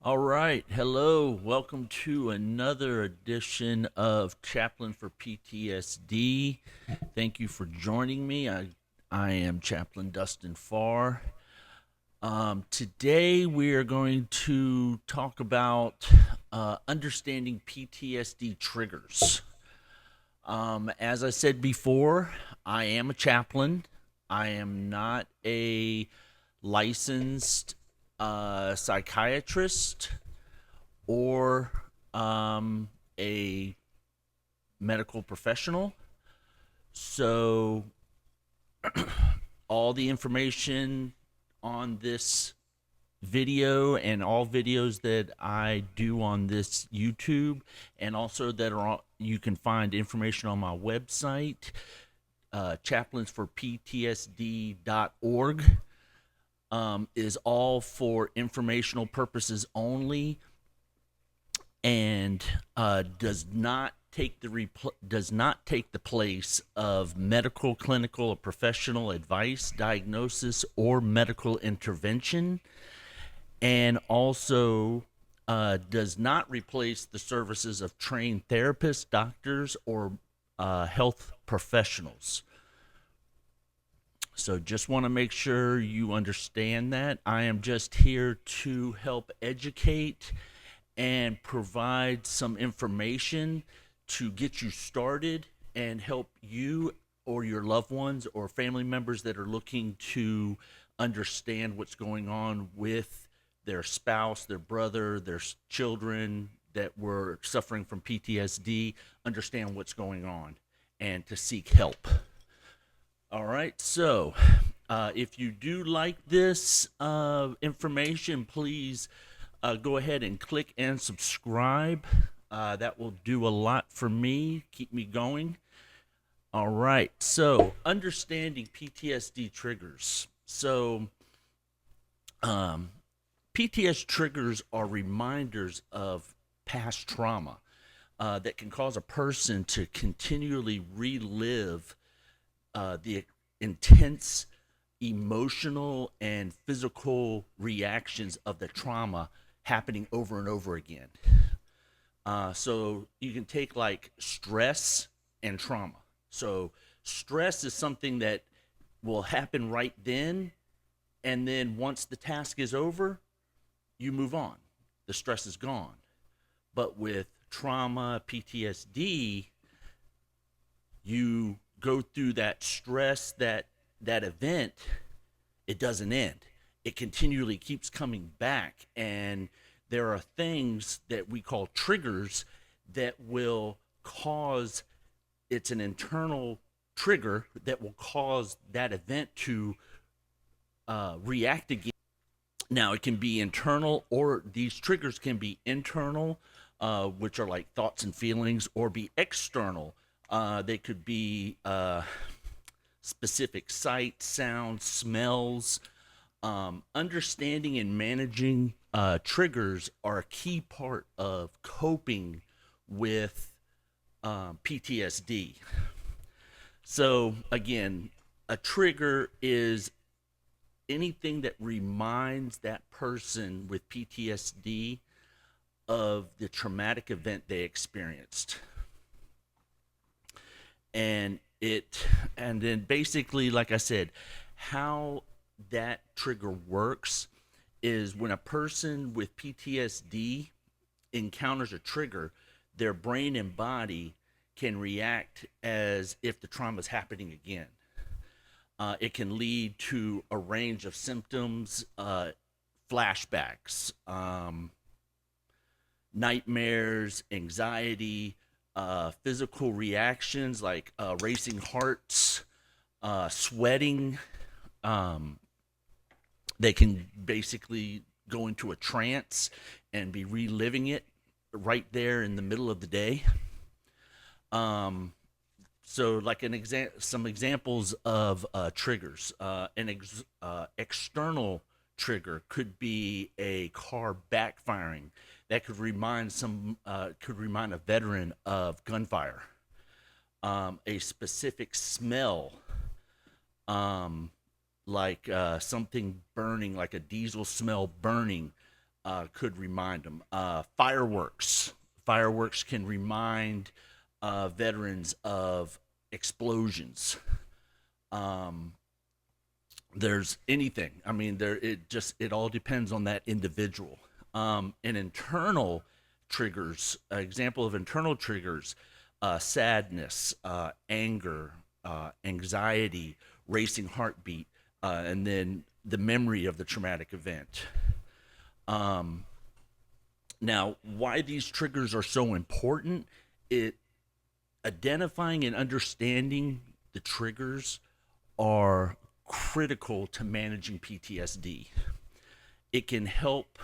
All right. Hello. Welcome to another edition of Chaplain for PTSD. Thank you for joining me. I am Chaplain Dustin Farr. Today we are going to talk about understanding PTSD triggers. As I said before, I am a chaplain. I am not a licensed psychiatrist or a medical professional. So, all the information on this video and all videos that I do on this YouTube, and also that you can find information on my website, chaplainsforptsd.org, is all for informational purposes only, and does not take the place of medical, clinical, or professional advice, diagnosis, or medical intervention, and also does not replace the services of trained therapists, doctors, or health professionals. So just want to make sure you understand that. I am just here to help educate and provide some information to get you started and help you or your loved ones or family members that are looking to understand what's going on with their spouse, their brother, their children that were suffering from PTSD, understand what's going on and to seek help. All right, so if you do like this information, please go ahead and click and subscribe. That will do a lot for me, keep me going. All right, so understanding PTSD triggers. So, PTSD triggers are reminders of past trauma that can cause a person to continually relive the intense emotional and physical reactions of the trauma happening over and over again. So you can take like stress and trauma. So stress is something that will happen right then, and then once the task is over, you move on. The stress is gone. But with trauma, PTSD, you go through that stress, that event, it doesn't end. It continually keeps coming back, and there are things that we call triggers that will cause, it's an internal trigger that will cause that event to react again. Now, it can be internal, or these triggers can be internal, which are like thoughts and feelings, or be external. They could be specific sights, sounds, smells. Understanding and managing triggers are a key part of coping with PTSD. So, again, a trigger is anything that reminds that person with PTSD of the traumatic event they experienced. And then basically, like I said, how that trigger works is when a person with PTSD encounters a trigger, their brain and body can react as if the trauma is happening again. It can lead to a range of symptoms, flashbacks, nightmares, anxiety, physical reactions like racing hearts, sweating. They can basically go into a trance and be reliving it right there in the middle of the day. So, like some examples of triggers. External trigger could be a car backfiring. That could remind a veteran of gunfire. A specific smell, like something burning, like a diesel smell burning, could remind them. Fireworks can remind veterans of explosions. Um, there's anything. I mean, it all depends on that individual. And internal triggers, example of internal triggers, sadness, anger, anxiety, racing heartbeat, and then the memory of the traumatic event. Um, Now, why these triggers are so important? It Identifying and understanding the triggers are critical to managing PTSD. It can help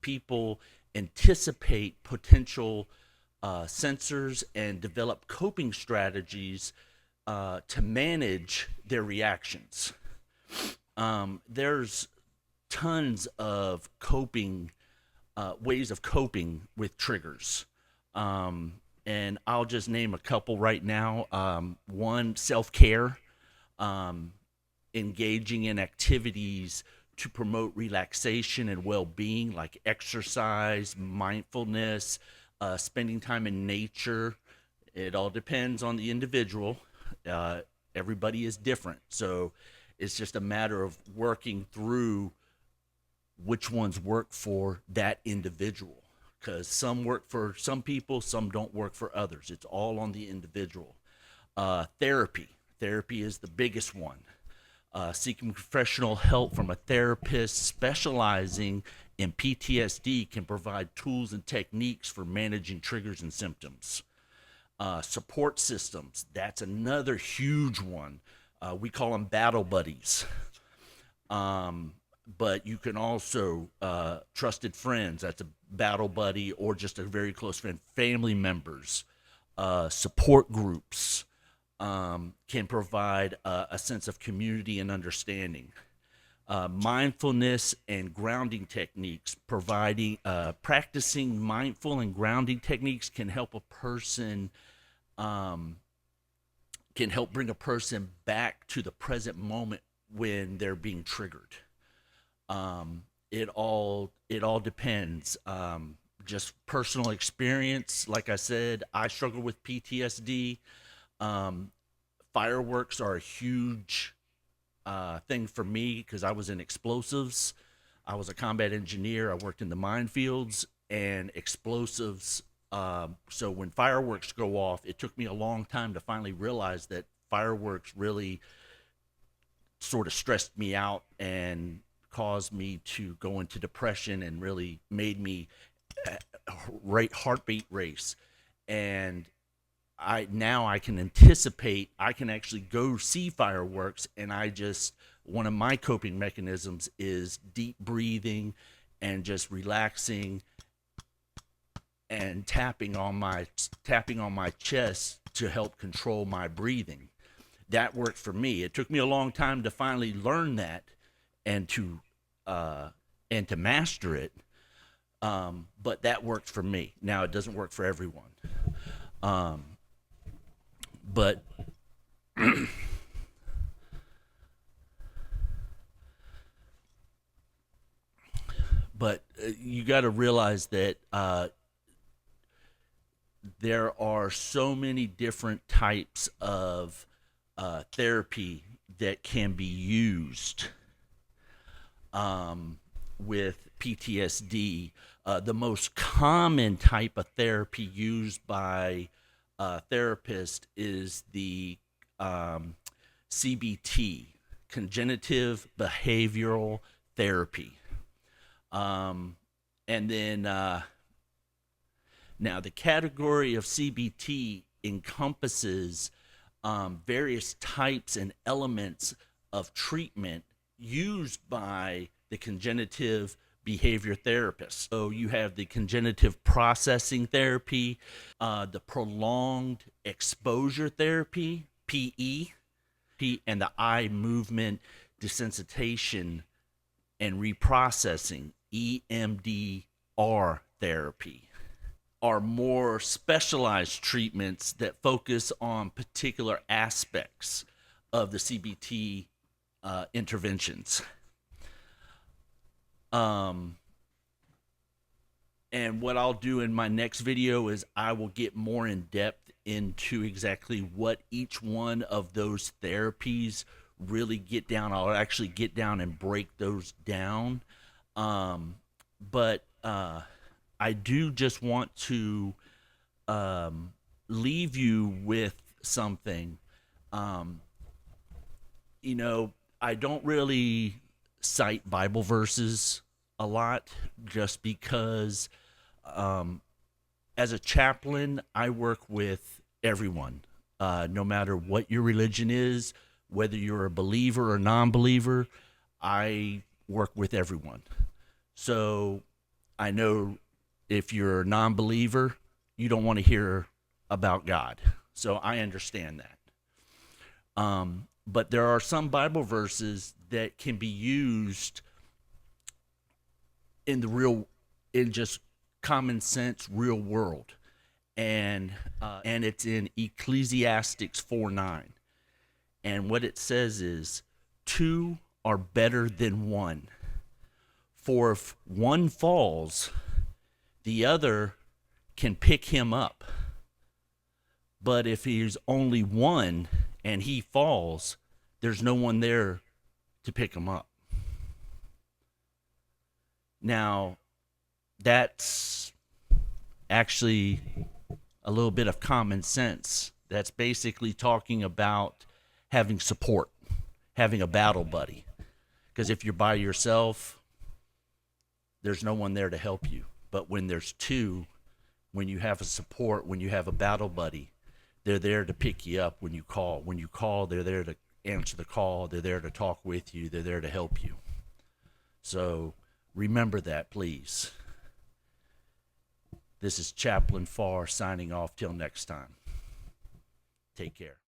people anticipate potential sensors and develop coping strategies to manage their reactions. There's tons of coping ways of coping with triggers. And I'll just name a couple right now. One, self care, um, engaging in activities to promote relaxation and well being, like exercise, mindfulness, spending time in nature. It all depends on the individual. Uh, Everybody is different. So it's just a matter of working through which ones work for that individual, because some work for some people, some don't work for others. It's all on the individual. Therapy is the biggest one. Seeking professional help from a therapist specializing in PTSD can provide tools and techniques for managing triggers and symptoms. Support systems, that's another huge one. We call them battle buddies. But you can also trusted friends, that's a battle buddy, or just a very close friend. Family members, support groups can provide a sense of community and understanding. Mindfulness and grounding techniques, providing practicing mindful and grounding techniques can help a person um, can help bring a person back to the present moment when they're being triggered. It all depends. Just personal experience. Like I said, I struggle with PTSD. Um, Fireworks are a huge thing for me because I was in explosives. I was a combat engineer. I worked in the minefields and explosives. So when fireworks go off, it took me a long time to finally realize that fireworks really sort of stressed me out and caused me to go into depression and really made me rate heartbeat race. And I can anticipate, I can actually go see fireworks, and I just, one of my coping mechanisms is deep breathing and just relaxing and tapping on my chest to help control my breathing. That worked for me. It took me a long time to finally learn that and to uh, master it. But that worked for me. Now it doesn't work for everyone. Um, but you got to realize that there are so many different types of therapy that can be used with PTSD. The most common type of therapy used by therapists is the CBT, cognitive behavioral therapy. Um, and then Now the category of CBT encompasses various types and elements of treatment used by the cognitive behavior therapist. So you have the cognitive processing therapy, the prolonged exposure therapy, PE, and the eye movement desensitization and reprocessing, EMDR therapy, are more specialized treatments that focus on particular aspects of the CBT interventions. Um, And what I'll do in my next video is I will get more in depth into exactly what each one of those therapies really get down. I'll actually get down and break those down. But I do just want to leave you with something. Um, I don't really cite Bible verses a lot just because as a chaplain, I work with everyone, no matter what your religion is, whether you're a believer or non believer, I work with everyone. So I know if you're a non believer, you don't want to hear about God. So I understand that. But there are some Bible verses that can be used in just common sense, real world, and it's in Ecclesiastes 4:9, and what it says is, two are better than one, for if one falls, the other can pick him up. But if he's only one and he falls, there's no one there to pick him up. Now, that's actually a little bit of common sense. That's basically talking about having support, having a battle buddy. Because if you're by yourself, there's no one there to help you. But when there's two, when you have a support, when you have a battle buddy, they're there to pick you up when you call. When you call, they're there to answer the call. They're there to talk with you. They're there to help you. So remember that, please. This is Chaplain Farr signing off till next time. Take care.